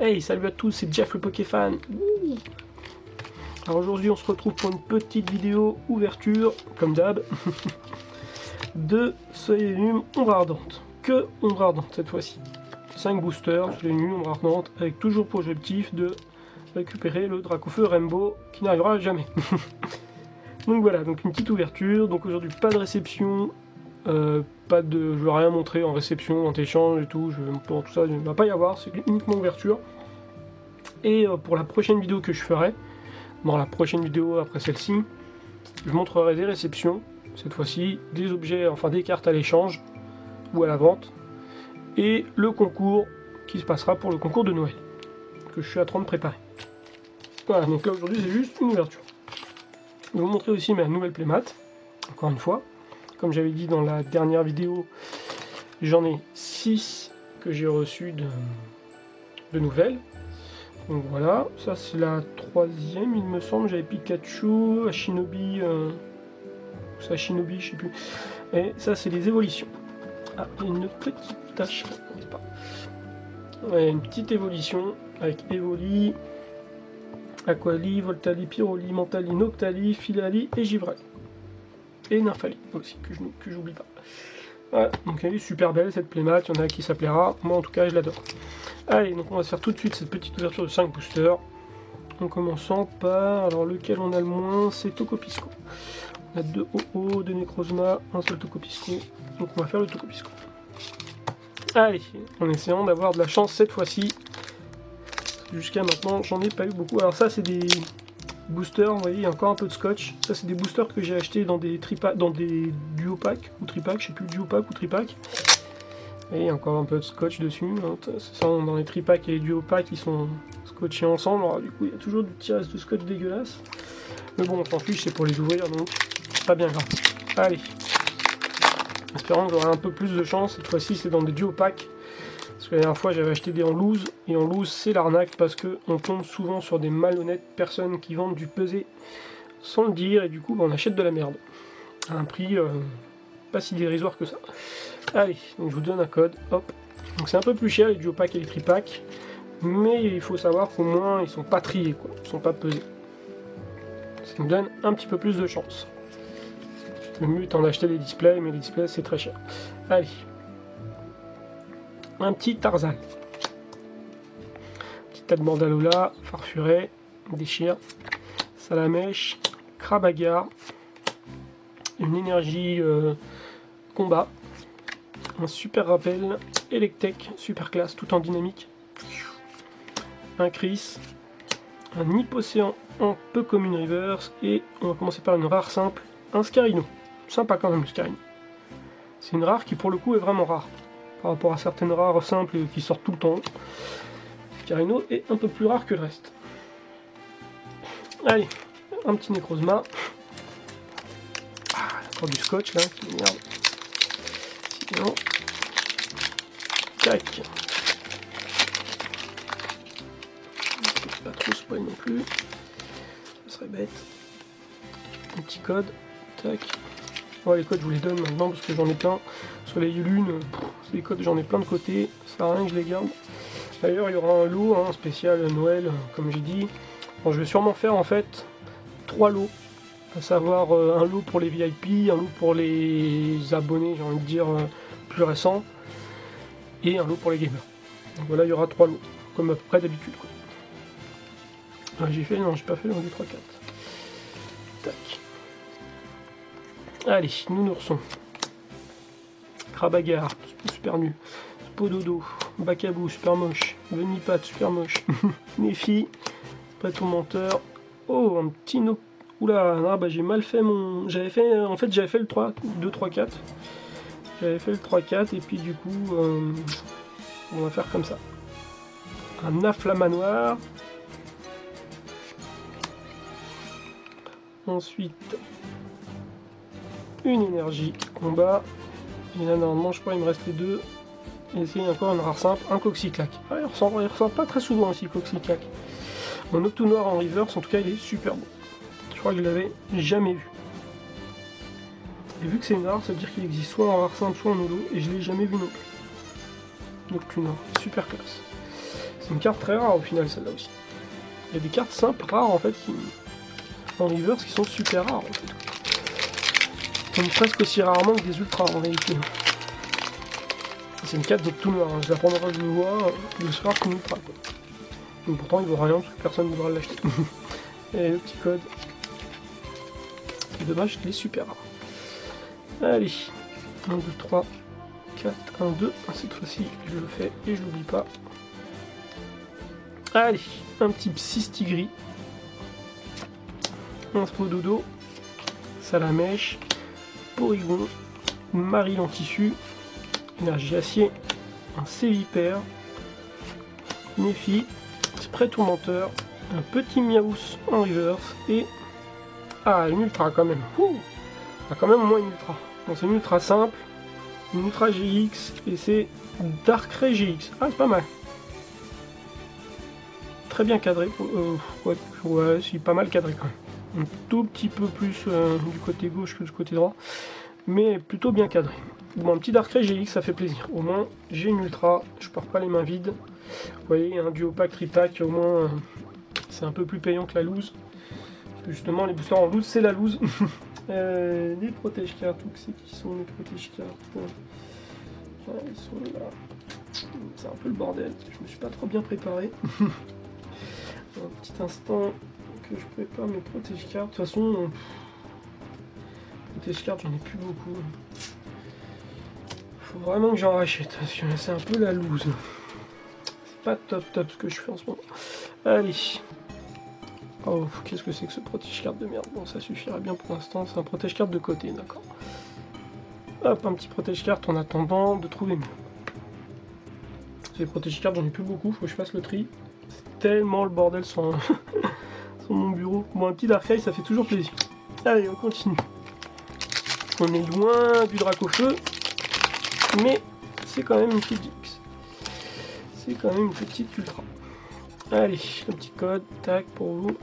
Hey, salut à tous, c'est Jeff le Pokéfan. Alors aujourd'hui on se retrouve pour une petite vidéo ouverture, comme d'hab, de Soleil et Lune Ombre Ardente. Que Ombre Ardente cette fois-ci. 5 boosters, Soleil et Lune Ombre Ardente, avec toujours pour objectif de récupérer le Dracofeu Rainbow qui n'arrivera jamais. Donc voilà, donc une petite ouverture. Donc aujourd'hui pas de réception, pas de, je vais rien montrer en réception, en échange et tout, pour tout ça, il ne va pas y avoir, c'est uniquement ouverture. Et pour la prochaine vidéo que je ferai, dans la prochaine vidéo après celle-ci, je montrerai des réceptions, cette fois-ci, des objets, enfin des cartes à l'échange ou à la vente, et le concours qui se passera pour le concours de Noël, que je suis en train de préparer. Voilà, donc là aujourd'hui c'est juste une ouverture. Je vais vous montrer aussi ma nouvelle playmat, encore une fois. Comme j'avais dit dans la dernière vidéo, j'en ai 6 que j'ai reçues de nouvelles. Donc voilà, ça c'est la 3e il me semble, j'avais Pikachu, Shinobi, ça Shinobi, je sais plus. Et ça c'est les évolutions. Ah, il y a une petite tache, n'est-ce pas? Ouais, une petite évolution avec Evoli, Aquali, Voltali, Pyroli, Mentali, Noctali, Filali et Givrali. Et Nymphali aussi, que j'oublie pas. Voilà, donc elle est super belle cette playmat, il y en a qui s'appellera, moi en tout cas je l'adore. Allez, donc on va se faire tout de suite cette petite ouverture de 5 boosters. En commençant par, alors lequel on a le moins, c'est Tocopisco. On a 2 OO, 2 Necrozma, un seul Tocopisco. Donc on va faire le Tocopisco. Allez, en essayant d'avoir de la chance cette fois-ci. Jusqu'à maintenant, j'en ai pas eu beaucoup. Alors ça, c'est des boosters, vous voyez, il y a encore un peu de scotch. Ça, c'est des boosters que j'ai achetés dans des duo packs ou tripack, je sais plus, duo pack ou tripack. Et il y a encore un peu de scotch dessus. C'est ça, dans les tripacks et les duo packs, ils sont scotchés ensemble. Alors du coup, il y a toujours du petit reste de scotch dégueulasse. Mais bon, on s'en fiche, c'est pour les ouvrir, donc pas bien grave. Allez. Espérons que j'aurai un peu plus de chance. Cette fois-ci, c'est dans des duo packs. Parce que la dernière fois, j'avais acheté des en loose. Et en loose, c'est l'arnaque parce qu'on tombe souvent sur des malhonnêtes personnes qui vendent du pesé sans le dire. Et du coup, on achète de la merde. À un prix pas si dérisoire que ça. Allez, donc je vous donne un code. Hop. Donc c'est un peu plus cher les duo packs et les tripacks. Mais il faut savoir qu'au moins, ils sont pas triés, quoi. Ils sont pas pesés. Ça me donne un petit peu plus de chance. Le mieux étant d'acheter les displays, mais les displays c'est très cher. Allez. Un petit Tarzan. Petit tas de Mandalola, Farfuret, Déchire, Salamèche, Krabagar, une énergie combat, un super rappel, Electek, super classe, tout en dynamique, un Chris, un Hippocéan en peu commune reverse, et on va commencer par une rare simple, un Scarino. Sympa quand même le Scarino. C'est une rare qui pour le coup est vraiment rare. Par rapport à certaines rares simples qui sortent tout le temps. Scarino est un peu plus rare que le reste. Allez, un petit Necrozma. Ah, encore du scotch là, qui m'énerve. Sinon, tac. Pas trop spoil non plus. Ça serait bête. Un petit code. Tac. Ouais, les codes je vous les donne maintenant parce que j'en ai plein. Soleil et Lune, les codes j'en ai plein de côté, ça sert à rien que je les garde. D'ailleurs il y aura un lot spécial Noël, comme j'ai dit. Bon, je vais sûrement faire en fait 3 lots, à savoir un lot pour les VIP, un lot pour les abonnés, j'ai envie de dire plus récents, et un lot pour les gamers. Donc voilà, il y aura 3 lots, comme à peu près d'habitude. J'ai fait, non j'ai pas fait le 1, 2, 3, 4. Tac. Allez, Nounoursson. Krabagar, super nul. Spododo, Bakabou, super moche. Venipat, super moche. Nephi, Prétourmenteur. Oh, un petit no. Oula, ah, bah j'ai mal fait mon. J'avais fait. En fait, j'avais fait le 3, 2, 3, 4. J'avais fait le 3, 4, et puis du coup, on va faire comme ça. Un Afflamanoir. Ensuite, une énergie combat. Et là normalement je crois il me reste les 2. Et essayer encore une rare simple, un Coxyclac. Ah, il ressort pas très souvent aussi Coxyclac. Mon Octo Noir en reverse, en tout cas il est super beau. Je crois que je l'avais jamais vu. Et vu que c'est une rare, ça veut dire qu'il existe soit en rare simple, soit en holo, et je l'ai jamais vu non plus. Noctu Noir, super classe. C'est une carte très rare au final, celle-là aussi. Il y a des cartes simples, rares en fait, en reverse qui sont super rares en fait. Comme presque aussi rarement que des ultras en réalité. C'est une carte de tout noir, hein. Je la prendrai de voix, de ce rare qu'une ultra quoi. Donc pourtant il vaut rien parce que personne ne voudra l'acheter. Et le petit code. C'est dommage qu'il est super rare. Allez, 1, 2, 3, 4, 1, 2. Cette fois-ci, je le fais et je l'oublie pas. Allez, un petit Psystigris. Un Spododo. Salamèche. Porygon. Maril en tissu. Énergie acier. Un Sévipère. Nephi. Spray tourmenteur. Un petit Miaous en reverse. Et. Ah, une ultra quand même. Ouh, ah, quand même au moins une ultra. Donc c'est une ultra simple. Une ultra GX. Et c'est Darkrai GX. Ah, c'est pas mal. Très bien cadré. Ouais, c'est pas mal cadré quand même. Un tout petit peu plus du côté gauche que du côté droit. Mais plutôt bien cadré. Bon, un petit Darkrai GX, ça fait plaisir. Au moins, j'ai une ultra. Je pars pas les mains vides. Vous voyez, un duo pack, tripack, au moins, c'est un peu plus payant que la loose. Parce que justement, les boosters en loose, c'est la loose. Les protège cartes, où c'est qui sont les protège cartes? Ils sont là. C'est un peu le bordel. Je me suis pas trop bien préparé. Un petit instant que je prépare mes protège cartes. De toute façon, protège cartes, j'en ai plus beaucoup. Faut vraiment que j'en rachète parce que c'est un peu la loose. C'est pas top ce que je fais en ce moment. Allez. Oh, qu'est-ce que c'est que ce protège-carte de merde? Bon, ça suffirait bien pour l'instant. C'est un protège-carte de côté, d'accord. Hop, un petit protège-carte en attendant de trouver mieux. Ces protège-cartes, j'en ai plus beaucoup. Faut que je fasse le tri. C'est tellement le bordel sur, sur mon bureau. Bon, un petit Darkrai, ça fait toujours plaisir. Allez, on continue. On est loin du Dracofeu. Mais c'est quand même une petite X. C'est quand même une petite ultra. Allez, le petit code, tac, pour vous.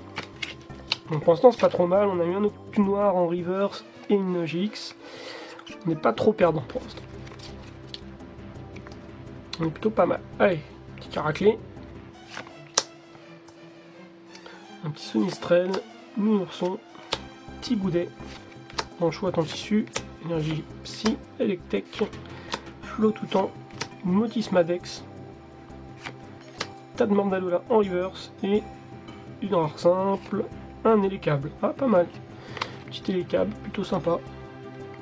Donc pour l'instant c'est pas trop mal, on a eu un autre noir en reverse et une GX. On n'est pas trop perdant pour l'instant. On est plutôt pas mal. Allez, petit Caraclé. Un petit Sonistrel, Nounourson, petit Goudet, en chouette en tissu, énergie Psy, Electek, Flot tout temps, Motis Madex, de Mandalola en reverse et une rare simple, un élécable. Ah, pas mal. Petit élécable, plutôt sympa.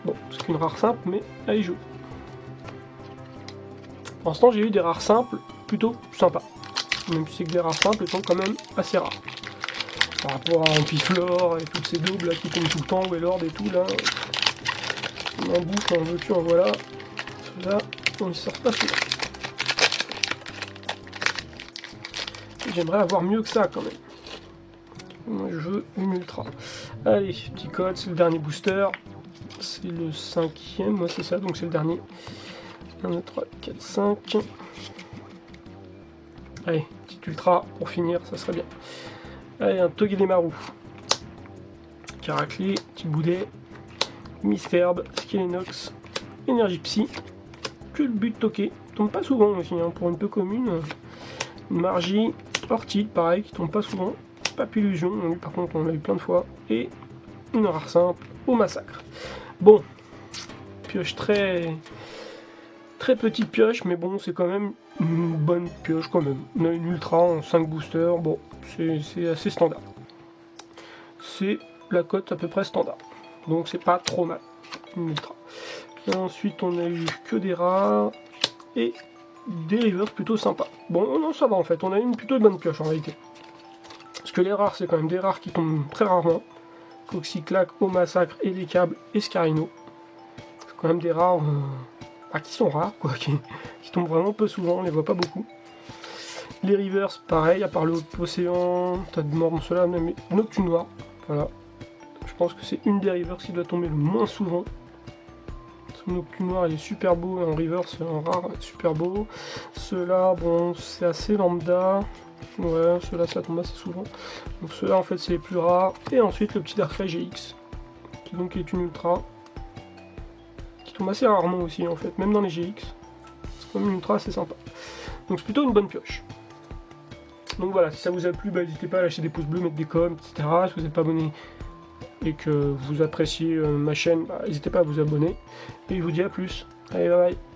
Bon, c'est qu'une rare simple, mais elle y joue. Pour l'instant, j'ai eu des rares simples plutôt sympas. Même si c'est que des rares simples sont quand même assez rares. Par rapport à Ampiflore et toutes ces doubles là, qui tombent tout le temps, Wailord et tout là. On en bouffe, en veux-tu, en voilà. Ceux-là, on ne sort pas souvent. J'aimerais avoir mieux que ça quand même. Moi je veux une ultra. Allez, petit code, c'est le dernier booster. C'est le 5e, moi c'est ça, donc c'est le dernier. 1, 2, 3, 4, 5. Allez, petite ultra pour finir, ça serait bien. Allez, un Togedemaru. Caraclé, petit Boudet. Misferb, Skelenox, Énergie Psy. Culbut Toqué. Tombe pas souvent aussi, hein, pour une peu commune. Margie. Ortide, pareil, qui tombe pas souvent. Papillusion, lui par contre on l'a eu plein de fois. Et une rare simple au massacre. Bon, pioche très petite pioche, mais bon, c'est quand même une bonne pioche quand même. On a une ultra en 5 boosters, bon, c'est assez standard. C'est la cote à peu près standard. Donc c'est pas trop mal, une ultra. Et ensuite on a eu que des rares et des rivers plutôt sympas. Bon, non, ça va en fait, on a une plutôt bonne pioche en réalité. Parce que les rares, c'est quand même des rares qui tombent très rarement. Coxyclac, au massacre, et des câbles, et Scarino. C'est quand même des rares qui sont rares, quoi, qui tombent vraiment peu souvent, on les voit pas beaucoup. Les rivers, pareil, à part le Océan, t'as de mort, cela, même Noctu Noir. Voilà. Je pense que c'est une des rivers qui doit tomber le moins souvent. Noctu Noir il est super beau, en reverse en rare super beau. Ceux-là, bon, c'est assez lambda. Ouais, ceux-là ça tombe assez souvent. Donc ceux-là en fait c'est les plus rares. Et ensuite le petit Darkrai GX, qui donc est une ultra. Qui tombe assez rarement aussi en fait, même dans les GX. C'est comme une ultra assez sympa. Donc c'est plutôt une bonne pioche. Donc voilà, si ça vous a plu, bah, n'hésitez pas à lâcher des pouces bleus, mettre des coms, etc. Si vous n'êtes pas abonné et que vous appréciez ma chaîne, bah, n'hésitez pas à vous abonner. Et je vous dis à plus. Allez, bye bye.